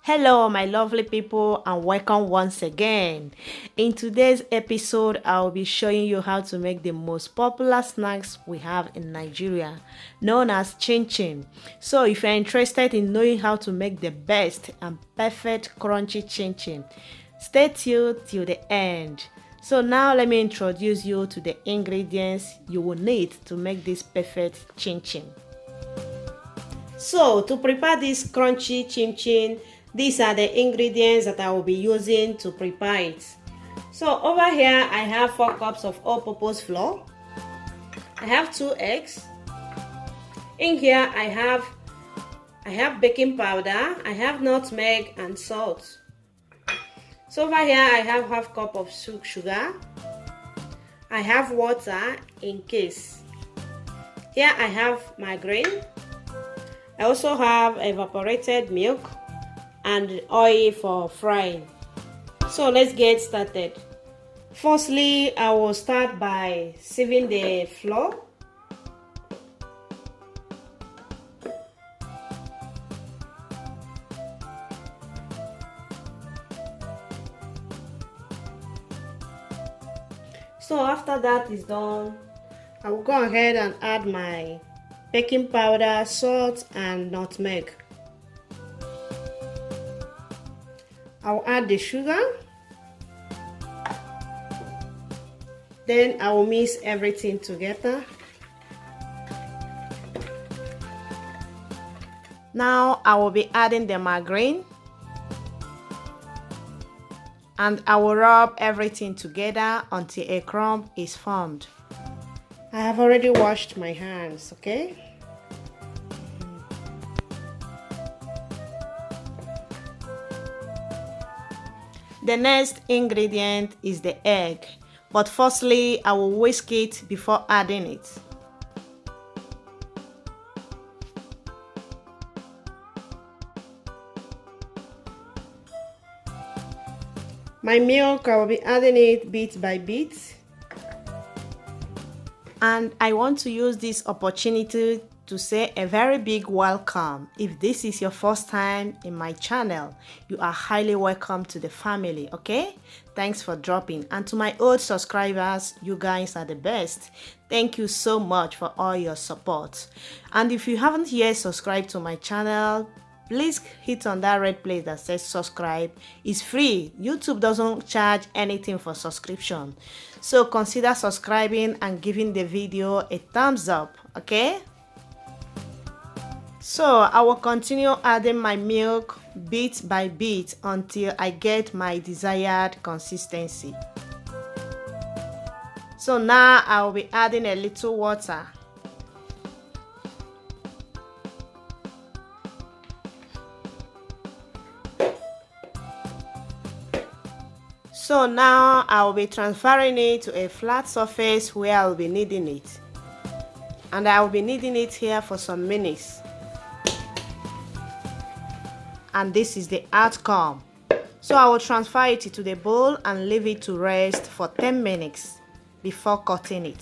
Hello, my lovely people, and welcome once again. In today's episode, I'll be showing you how to make the most popular snacks we have in Nigeria, known as chin chin. So, if you're interested in knowing how to make the best and perfect crunchy chin chin, stay tuned till the end. So, now let me introduce you to the ingredients you will need to make this perfect chin chin. So, to prepare this crunchy chin chin, these are the ingredients that I will be using to prepare it. So over here I have 4 cups of all-purpose flour. I have 2 eggs. In here I have baking powder, I have nutmeg and salt. So over here I have half cup of sugar. I have water in case. Here I have margarine. I also have evaporated milk and oil for frying. So let's get started. Firstly, I will start by sieving the flour. So after that is done, I will go ahead and add my baking powder, salt and nutmeg. I'll add the sugar. Then I will mix everything together. Now I will be adding the margarine. And I will rub everything together until a crumb is formed. I have already washed my hands, okay? The next ingredient is the egg, but firstly I will whisk it before adding it. My milk, I will be adding it bit by bit. And I want to use this opportunity to say a very big welcome. If this is your first time in my channel, you are highly welcome to the family, okay? Thanks for dropping. And to my old subscribers, you guys are the best. Thank you so much for all your support. And if you haven't yet subscribed to my channel, please hit on that red place that says subscribe. It's free. YouTube doesn't charge anything for subscription. So consider subscribing and giving the video a thumbs up, okay? So I will continue adding my milk bit by bit until I get my desired consistency. So now I will be adding a little water. So now I will be transferring it to a flat surface where I will be kneading it. And I will be kneading it here for some minutes. And this is the outcome. So I will transfer it to the bowl and leave it to rest for 10 minutes before cutting it.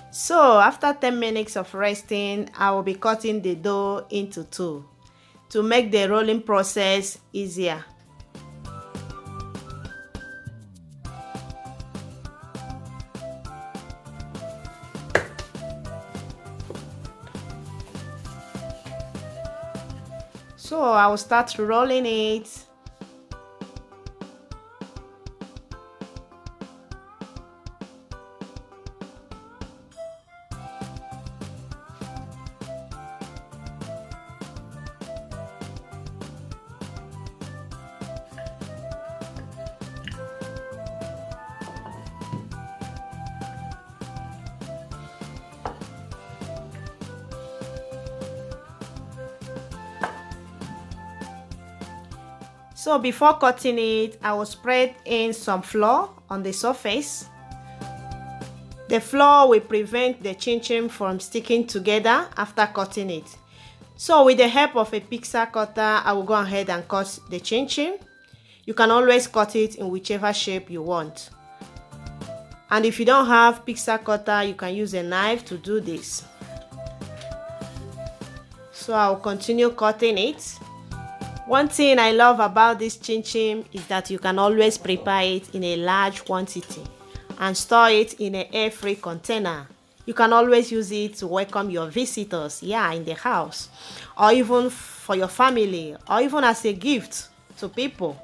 So after 10 minutes of resting, I will be cutting the dough into 2 to make the rolling process easier. So I will start rolling it. So before cutting it, I will spread in some flour on the surface. The flour will prevent the chin chin from sticking together after cutting it. So with the help of a pizza cutter, I will go ahead and cut the chin chin. You can always cut it in whichever shape you want. And if you don't have pizza cutter, you can use a knife to do this. So I'll continue cutting it. One thing I love about this chin-chin is that you can always prepare it in a large quantity and store it in an air-free container. You can always use it to welcome your visitors, in the house, or even for your family, or even as a gift to people.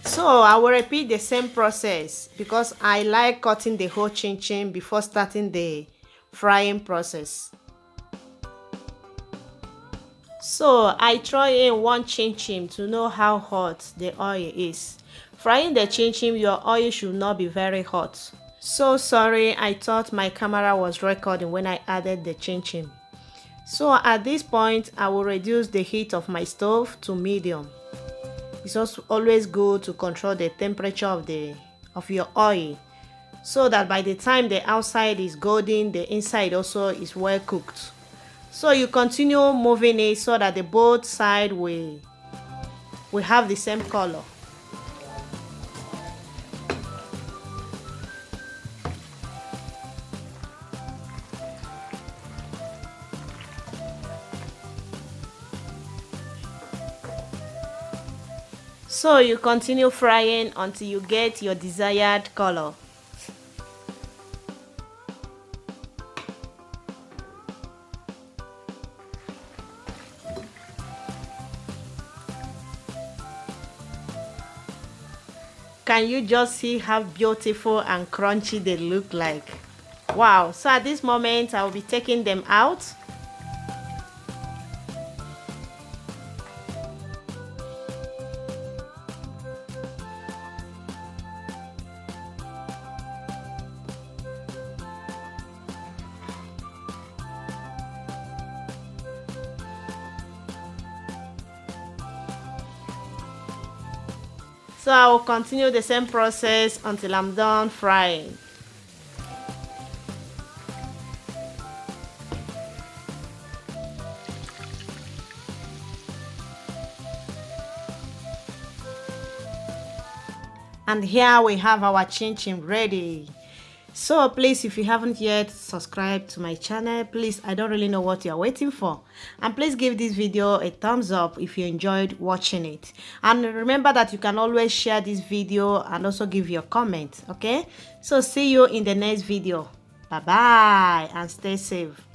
So I will repeat the same process because I like cutting the whole chin-chin before starting the frying process. So I throw in one chin-chin to know how hot the oil is. Frying the chin-chin, your oil should not be very hot. So sorry, I thought my camera was recording when I added the chin-chin. So at this point, I will reduce the heat of my stove to medium. It's also always good to control the temperature of your oil so that by the time the outside is golden, the inside also is well cooked. So you continue moving it so that the both sides will have the same color. So you continue frying until you get your desired color. Can you just see how beautiful and crunchy they look like? Wow, so at this moment I will be taking them out. So I will continue the same process until I'm done frying. And here we have our chin-chin ready. So please, if you haven't yet subscribed to my channel, please, I don't really know what you're waiting for. And please give this video a thumbs up if you enjoyed watching it. And remember that you can always share this video and also give your comment, okay? So see you in the next video. Bye bye and stay safe.